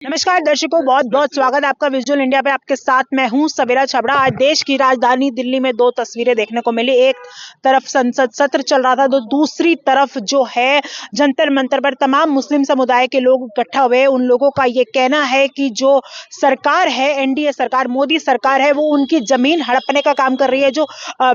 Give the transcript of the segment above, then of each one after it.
नमस्कार दर्शकों, बहुत बहुत स्वागत है आपका विजुअल इंडिया पे। आपके साथ मैं हूं सवेरा छबड़ा। आज देश की राजधानी दिल्ली में दो तस्वीरें देखने को मिली। एक तरफ संसद सत्र चल रहा था तो दूसरी तरफ जो है जंतर मंतर पर तमाम मुस्लिम समुदाय के लोग इकट्ठा हुए। उन लोगों का ये कहना है कि जो सरकार है, एनडीए सरकार, मोदी सरकार है, वो उनकी जमीन हड़पने का काम कर रही है। जो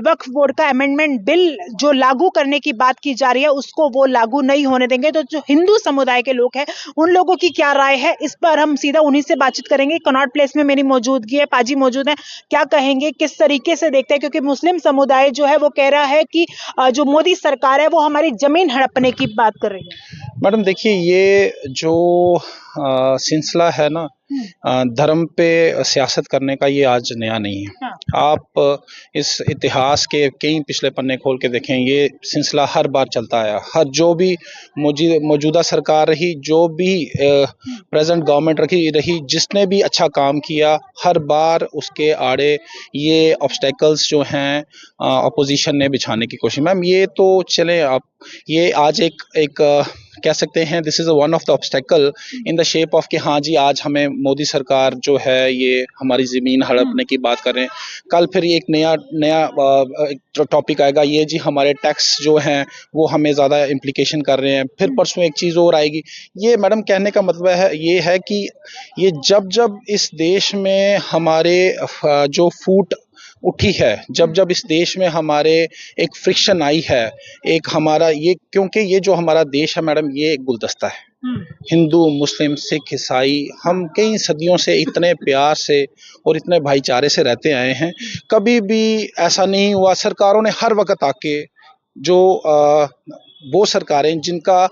वक्फ बोर्ड का अमेंडमेंट बिल जो लागू करने की बात की जा रही है उसको वो लागू नहीं होने देंगे। तो जो हिंदू समुदाय के लोग हैं उन लोगों की क्या राय है, इस पर हम सीधा उन्हीं से बातचीत करेंगे। कनॉट प्लेस में मेरी मौजूदगी है, पाजी मौजूद है। क्या कहेंगे, किस तरीके से देखते हैं? क्योंकि मुस्लिम समुदाय जो है वो कह रहा है कि जो मोदी सरकार है वो हमारी जमीन हड़पने की बात कर रही है। मैडम देखिए, ये जो सिलसिला है ना, धर्म पे सियासत करने का, ये आज नया नहीं है। हाँ। आप इस इतिहास के कई पिछले पन्ने खोल के देखें, ये सिलसिला हर बार चलता आया। हर जो भी मौजूदा सरकार रही, जो भी प्रेजेंट गवर्नमेंट रही, जिसने भी अच्छा काम किया, हर बार उसके आड़े ये ऑब्स्टेकल्स जो हैं अपोजिशन ने बिछाने की कोशिश। मैम ये तो चले, आप ये आज एक कह सकते हैं, this is one of the obstacle in the shape of कि हाँ जी, आज हमें मोदी सरकार जो है ये हमारी ज़मीन हड़पने की बात कर रहे हैं। कल फिर एक नया टॉपिक आएगा, ये जी हमारे टैक्स जो हैं वो हमें ज़्यादा इम्प्लीकेशन कर रहे हैं। फिर परसों एक चीज़ और आएगी। ये मैडम कहने का मतलब ये है कि ये जब इस देश में हमारे जो फूट उठी है, जब इस देश में हमारे एक फ्रिक्शन आई है, एक हमारा ये, क्योंकि ये जो हमारा देश है मैडम, ये एक गुलदस्ता है। हिंदू, मुस्लिम, सिख, ईसाई, हम कई सदियों से इतने प्यार से और इतने भाईचारे से रहते आए हैं। कभी भी ऐसा नहीं हुआ। सरकारों ने हर वक्त आके जो वो सरकारें जिनका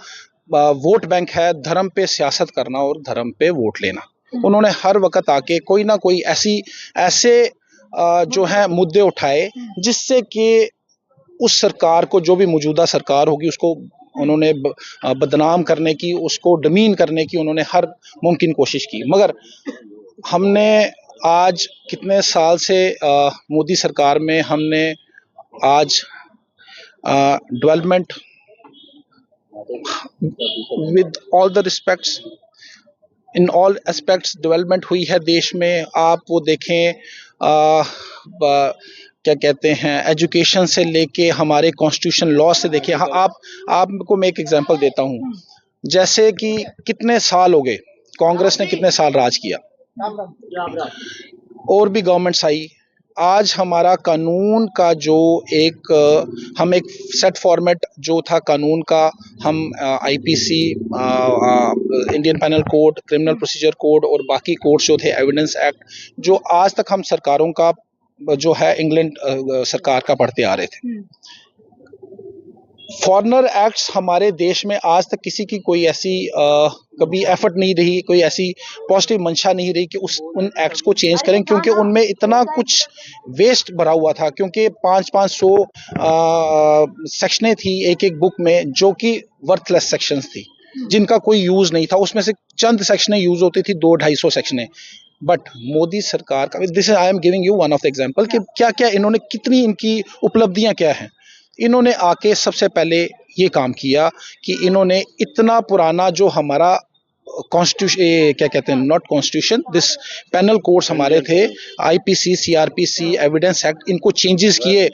वोट बैंक है धर्म पे सियासत करना और धर्म पे वोट लेना, उन्होंने हर वक्त आके कोई ना कोई ऐसे जो है मुद्दे उठाए जिससे कि उस सरकार को, जो भी मौजूदा सरकार होगी, उसको उन्होंने बदनाम करने की, उसको डमीन करने की उन्होंने हर मुमकिन कोशिश की। मगर हमने आज कितने साल से मोदी सरकार में हमने आज development, with all the respects, in all aspects development हुई है देश में। आप वो देखें, क्या कहते हैं, एजुकेशन से लेके हमारे कॉन्स्टिट्यूशन लॉ से देखें। हाँ, आपको मैं एक एग्जांपल देता हूँ। जैसे कि कितने साल हो गए, कांग्रेस ने कितने साल राज किया, और भी गवर्नमेंट्स आई। आज हमारा कानून का जो हम एक सेट फॉर्मेट जो था कानून का, हम IPC, Indian panel code, criminal procedure code और बाकी कोड्स जो थे, एविडेंस एक्ट, जो आज तक हम सरकारों का जो है इंग्लैंड सरकार का पढ़ते आ रहे थे। फॉरेनर एक्ट्स हमारे देश में आज तक किसी की कोई ऐसी कभी एफर्ट नहीं रही, कोई ऐसी पॉजिटिव मंशा नहीं रही कि उन एक्ट्स को चेंज करें, क्योंकि उनमें इतना कुछ वेस्ट भरा हुआ था। क्योंकि 500 सेक्शनें थी एक बुक में, जो कि वर्थलेस सेक्शंस थी, जिनका कोई यूज नहीं था। उसमें से चंद सेक्शनें यूज होती थी, 200-250 सेक्शनें। बट मोदी सरकार का, this is, I am giving you one of the example कि क्या क्या इन्होंने, कितनी इनकी उपलब्धियां क्या हैं। इन्होंने आके सबसे पहले ये काम किया कि इन्होंने इतना पुराना जो हमारा कॉन्स्टिट्यूशन, क्या कहते हैं, not constitution, this panel codes हमारे थे, आईपीसी, सीआरपीसी, एविडेंस एक्ट, इनको चेंजेस किए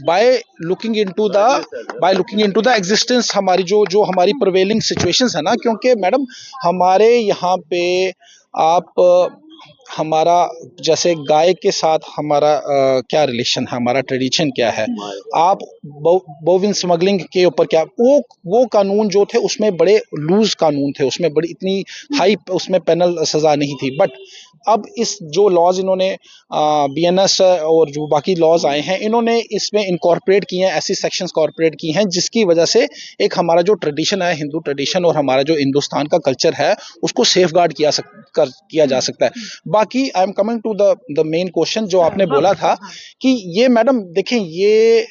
by looking into the existence, हमारी जो हमारी प्रिवेलिंग सिचुएशंस है ना। क्योंकि मैडम हमारे यहाँ पे आप हमारा जैसे गाय के साथ हमारा क्या रिलेशन है, हमारा ट्रेडिशन क्या है। आप बोविन स्मगलिंग के ऊपर क्या, वो कानून जो थे उसमें बड़े लूज कानून थे, उसमें बड़ी इतनी हाई उसमें पेनल सजा नहीं थी। बट अब इस जो लॉज इन्होंने बीएनएस और जो बाकी लॉज आए हैं, इन्होंने इसमें इनकॉर्पोरेट किए हैं, ऐसी सेक्शंस कॉर्पोरेट की हैं जिसकी वजह से एक हमारा जो ट्रेडिशन है, हिंदू ट्रेडिशन, और हमारा जो हिंदुस्तान का कल्चर है, उसको सेफ गार्ड किया जा सकता है। बाकी I am coming to the main question जो आपने बोला था कि ये मैडम देखें, ये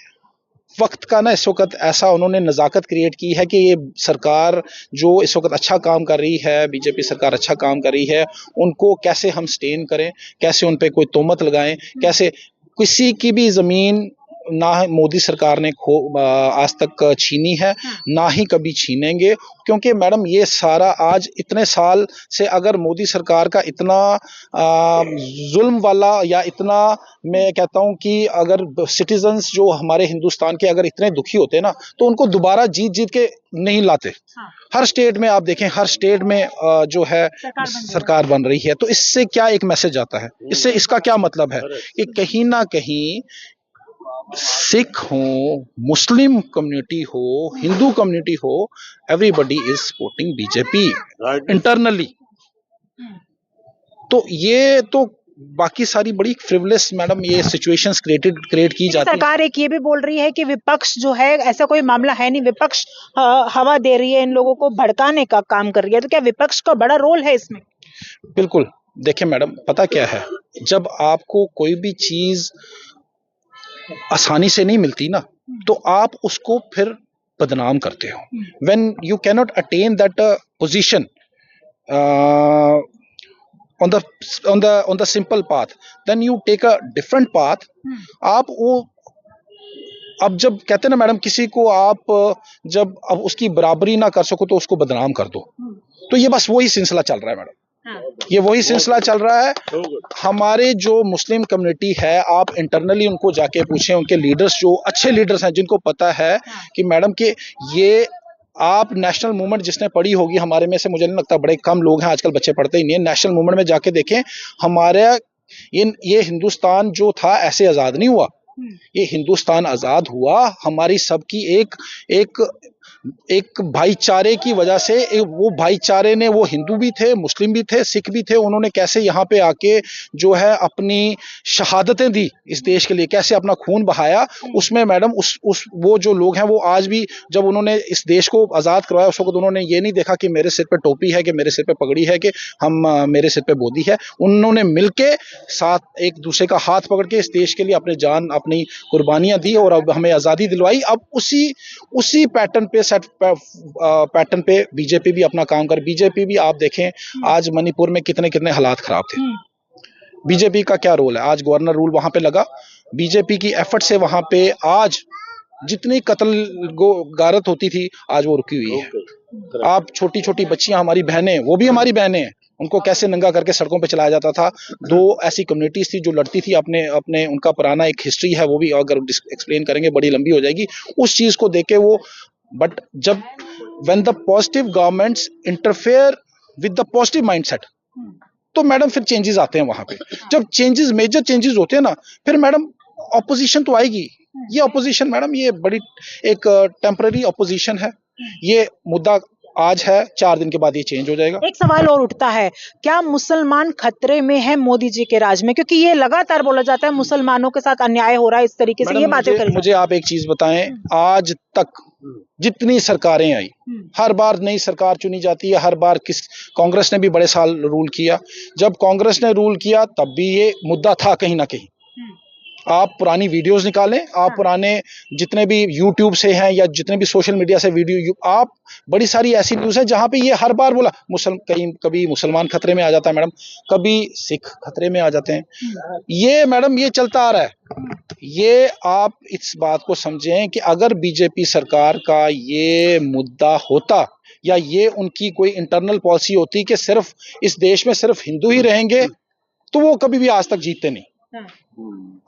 वक्त का ना इस वक्त ऐसा उन्होंने नज़ाकत क्रिएट की है कि ये सरकार जो इस वक्त अच्छा काम कर रही है, बीजेपी सरकार अच्छा काम कर रही है, उनको कैसे हम स्टेन करें, कैसे उन पे कोई तोहमत लगाएं, कैसे किसी की भी ज़मीन ना मोदी सरकार ने आज तक छीनी है, ना ही कभी छीनेंगे, क्योंकि मैडम ये सारा आज इतने साल से अगर मोदी सरकार का इतना जुल्म वाला या इतना, मैं कहता हूं कि अगर सिटीजन्स जो हमारे हिंदुस्तान के अगर इतने दुखी होते ना, तो उनको दोबारा जीत जीत के नहीं लाते। हाँ। हर स्टेट में आप देखें, हर स्टेट में जो है सरकार बन रही है, तो इससे क्या एक मैसेज आता है, इससे इसका क्या मतलब है कि कहीं ना कहीं सिख हो, मुस्लिम कम्युनिटी हो, हिंदू कम्युनिटी हो, everybody is supporting BJP internally. तो ये तो बाकी सारी बड़ी फ्रिवलेस मैडम ये सिचुएशंस क्रिएट की जाती है। सरकार एक ये भी बोल रही है कि विपक्ष जो है, ऐसा कोई मामला है नहीं, विपक्ष हवा दे रही है, इन लोगों को भड़काने का काम कर रही है, तो क्या विपक्ष का बड़ा रोल है इसमें? बिल्कुल। देखिए मैडम, पता क्या है, जब आपको कोई भी चीज आसानी से नहीं मिलती ना, तो आप उसको फिर बदनाम करते हो। When you cannot attain that position on the simple path, then you take a different path। आप वो, अब जब कहते हैं ना मैडम, किसी को आप जब अब उसकी बराबरी ना कर सको तो उसको बदनाम कर दो, तो ये बस वही सिलसिला चल रहा है मैडम। ये वही सिलसिला चल रहा है। हमारे जो मुस्लिम कम्युनिटी है, आप इंटरनली उनको जाके पूछें, उनके लीडर्स जो अच्छे लीडर्स हैं, जिनको पता है कि मैडम कि ये आप नेशनल मूवमेंट जिसने पढ़ी होगी, हमारे में से मुझे नहीं लगता, बड़े कम लोग हैं आजकल, बच्चे पढ़ते ही नहीं है। नेशनल मूवमेंट में जाके देखें, हमारे ये हिंदुस्तान जो था ऐसे आजाद नहीं हुआ। ये हिंदुस्तान आजाद हुआ हमारी सबकी एक भाईचारे की वजह से। वो भाईचारे ने, वो हिंदू भी थे, मुस्लिम भी थे, सिख भी थे, उन्होंने कैसे यहाँ पे आके जो है अपनी शहादतें दी इस देश के लिए, कैसे अपना खून बहाया। उसमें मैडम वो जो लोग हैं, वो आज भी, जब उन्होंने इस देश को आज़ाद करवाया, उस वक्त उन्होंने ये नहीं देखा कि मेरे सिर पे टोपी है, कि मेरे सिर पे पगड़ी है, कि मेरे सिर पे बोदी है। उन्होंने मिलके साथ एक दूसरे का हाथ पकड़ के इस देश के लिए अपने जान, अपनी कुर्बानियां दी और अब हमें आज़ादी दिलवाई। अब उसी पैटर्न पे बीजेपी भी अपना काम कर। बीजेपी भी आप देखें, आज मणिपुर में कितने हालात खराब थे। बीजेपी का क्या रोल है? आज गवर्नर रूल वहां पे लगा, बीजेपी की एफर्ट से वहां पे आज जितनी कत्ल गारत होती थी, आज वो रुकी हुई है। आप छोटी छोटी बच्चियां, हमारी बहनें, वो भी हमारी बहनें हैं, उनको कैसे नंगा करके सड़कों पे चलाया जाता था। दो ऐसी कम्युनिटीज थी जो लड़ती थी अपने उनका पुराना एक हिस्ट्री है, वो भी अगर एक्सप्लेन करेंगे बड़ी लंबी हो जाएगी उस चीज को देख के वो। बट जब when the positive governments interfere with the positive mindset, तो मैडम फिर चेंजेस आते हैं वहां पे। जब चेंजेस, मेजर चेंजेस होते हैं ना, फिर मैडम ऑपोजिशन तो आएगी। ये ऑपोजिशन मैडम, ये बड़ी एक टेम्पररी ऑपोजिशन है। ये मुद्दा आज है, 4 दिन के बाद ये चेंज हो जाएगा। एक सवाल और उठता है, क्या मुसलमान खतरे में है मोदी जी के राज में? क्योंकि ये लगातार बोला जाता है मुसलमानों के साथ अन्याय हो रहा है, इस तरीके से ये बातें करी। मुझे आप एक चीज बताएं, आज तक जितनी सरकारें आई, हर बार नई सरकार चुनी जाती है, हर बार कांग्रेस ने भी बड़े साल रूल किया। जब कांग्रेस ने रूल किया तब भी ये मुद्दा था कहीं ना कहीं। आप पुरानी वीडियोस निकालें, आप पुराने जितने भी यूट्यूब से हैं या जितने भी सोशल मीडिया से वीडियो, आप बड़ी सारी ऐसी न्यूज़ है जहां पे ये हर बार बोला कभी मुसलमान खतरे में आ जाता है मैडम, कभी सिख खतरे में आ जाते हैं। ये मैडम ये चलता आ रहा है। ये आप इस बात को समझें कि अगर बीजेपी सरकार का ये मुद्दा होता या ये उनकी कोई इंटरनल पॉलिसी होती कि सिर्फ इस देश में सिर्फ हिंदू ही रहेंगे, तो वो कभी भी आज तक जीतते नहीं।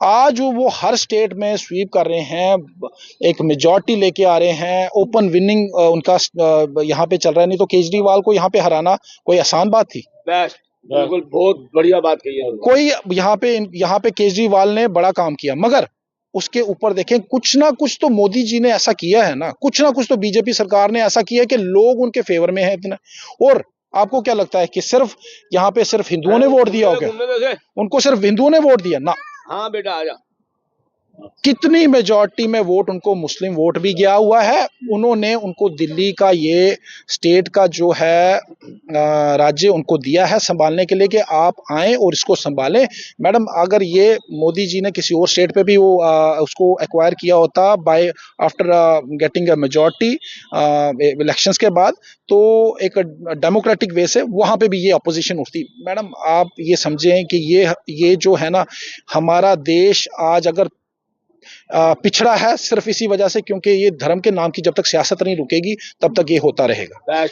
आज वो हर स्टेट में स्वीप कर रहे हैं, एक मेजॉरिटी लेके आ रहे हैं, ओपन विनिंग उनका यहाँ पे चल रहा है। नहीं तो केजरीवाल को यहाँ पे हराना कोई आसान बात थी? बिल्कुल, बहुत बढ़िया बात कही है। कोई यहाँ पे केजरीवाल ने बड़ा काम किया, मगर उसके ऊपर देखें, कुछ ना कुछ तो मोदी जी ने ऐसा किया है ना, कुछ ना कुछ तो बीजेपी सरकार ने ऐसा किया है कि लोग उनके फेवर में है इतना। और आपको क्या लगता है कि सिर्फ यहाँ पे सिर्फ हिंदुओं ने वोट दिया हो क्या? उनको सिर्फ हिंदुओं ने वोट दिया ना? हाँ बेटा आजा। कितनी मेजॉरिटी में वोट उनको मुस्लिम वोट भी गया हुआ है। उन्होंने उनको दिल्ली का ये स्टेट का जो है राज्य उनको दिया है संभालने के लिए कि आप आएं और इसको संभालें। मैडम, अगर ये मोदी जी ने किसी और स्टेट पे भी वो उसको एक्वायर किया होता by after getting a majority elections के बाद, तो एक डेमोक्रेटिक वे से वहां पे भी ये अपोजिशन उठती। मैडम, आप ये समझें कि ये जो है ना, हमारा देश आज अगर पिछड़ा है सिर्फ इसी वजह से, क्योंकि ये धर्म के नाम की जब तक सियासत नहीं रुकेगी तब तक ये होता रहेगा।